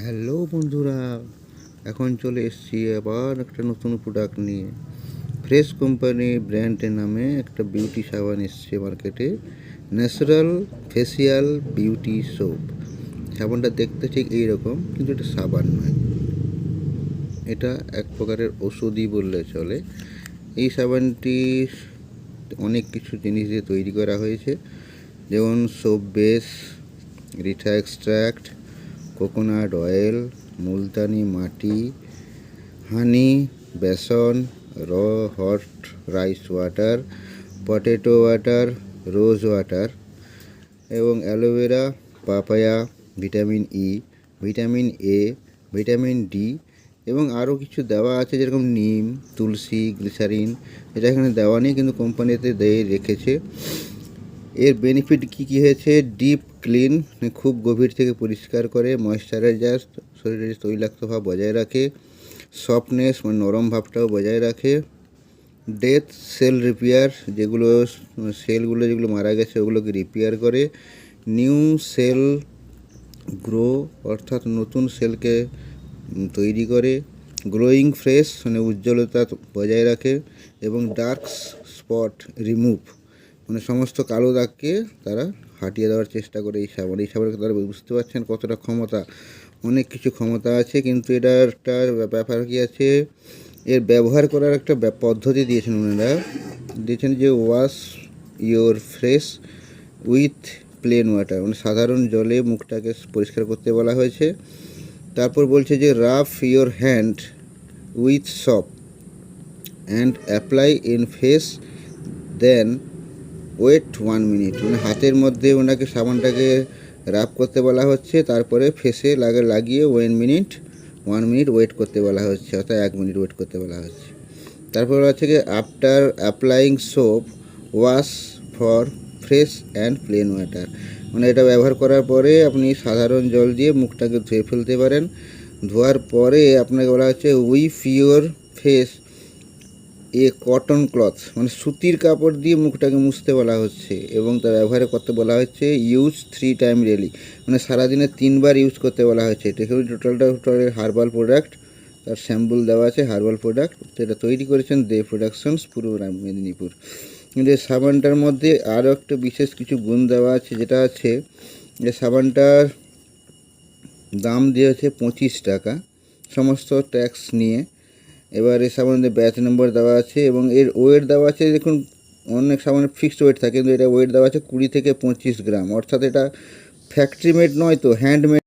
Hello বন্ধুরা, এখন চলে এসেছি আবার একটা নতুন প্রোডাক্ট নিয়ে। ফ্রেশ কোম্পানি ব্র্যান্ডের নামে একটা বিউটি সাবান এসছে মার্কেটে, ন্যাচারাল ফেসিয়াল বিউটি সোপ। সাবানটা দেখতে ঠিক এইরকম, কিন্তু এটা সাবান নয়, এটা এক প্রকারের ওষুধই বললে চলে। এই সাবানটি অনেক কিছু জিনিস দিয়ে তৈরি করা হয়েছে, যেমন সোপ বেস, রিঠা এক্সট্র্যাক্ট, কোকোনাট অয়েল, মুলতানি মাটি, হানি, বেসন, raw hot rice water, potato water, rose water এবং aloe vera, papaya, vitamin E, vitamin A, vitamin D এবং আরও কিছু দেওয়া আছে, যেরকম নিম, তুলসী, গ্লিসারিন। এটা এখানে দেওয়া নেই, কিন্তু কোম্পানিতে দিয়ে রেখেছে। এর বেনিফিট কী হয়েছে? ডিপ ক্লিন, খুব গভীর থেকে পরিষ্কার করে, ময়েশ্চারাইজার, শরীরের তৈলাক্ত ভাব বজায় রাখে, সফটনেস নরম ভাবটাও বজায় রাখে, ডেথ সেল রিপেয়ার, যেগুলো মারা গেছে ওগুলোকে রিপেয়ার করে, নিউ সেল গ্রো, অর্থাৎ নতুন সেলকে তৈরি করে, গ্লোয়িং ফ্রেশ উজ্জ্বলতা বজায় রাখে, এবং ডার্ক স্পট রিমুভ, সমস্ত কালো দাগকে তারা হাটিয়ে দেওয়ার চেষ্টা করে এই সাবানের তারা বুঝতে পারছেন কতটা ক্ষমতা। অনেক কিছু ক্ষমতা আছে, কিন্তু এটার একটা ব্যাপার কী আছে, এর ব্যবহার করার একটা পদ্ধতি দিয়েছেন ওনারা। দিয়েছেন যে wash your fresh with plain water, সাধারণ জলে মুখটাকে পরিষ্কার করতে বলা হয়েছে। তারপর বলছে যে rough your hand with soap and apply in face, then wait 1 minute. হাতের মধ্যে ওনাকে সাবানটাকে রাব করতে বলা হচ্ছে, তারপরে ফেসে লাগিয়ে 1 মিনিট ওয়েট করতে বলা হচ্ছে, অর্থাৎ 1 মিনিট ওয়েট করতে বলা হচ্ছে। তারপর হচ্ছে কি, after applying soap wash for fresh and plain water, এটা ব্যবহার করার পরে আপনি সাধারণ জল দিয়ে মুখটাকে ধুয়ে ফেলতে পারেন। ধোয়ার পরে আপনাকে বলা হচ্ছে weep your face A cotton cloth, সুতির কাপড় দিয়ে মুখটাকে মুছতে বলা হচ্ছে, এবং তার ব্যবহার করতে বলা হচ্ছে ইউজ 3 টাইম ডেলি, সারাদিনে 3 বার ইউজ করতে বলা হচ্ছে। এটা টোটাল হার্বাল প্রোডাক্ট, তার স্যাম্পল দেওয়া আছে হার্বাল প্রোডাক্ট। এটা তৈরি করেছেন দে প্রোডাকশনস, পূর্ব মেদিনীপুর। কিন্তু এই সাবানটার মধ্যে আরও একটা বিশেষ কিছু গুণ দেওয়া আছে, যেটা আছে যে সাবানটার দাম দিয়েছে 25 টাকা, সমস্ত ট্যাক্স নিয়ে। এবার এই সাবানের ব্যাচ নম্বর দেওয়া আছে, এবং এর ওয়েট দেওয়া আছে, দেখুন অনেক সাবানের ফিক্সড ওয়েট থাকে, কিন্তু এটা ওয়েট দেওয়া আছে 20 থেকে 25 গ্রাম, অর্থাৎ এটা ফ্যাক্টরি মেড নয়, তো হ্যান্ডমেড।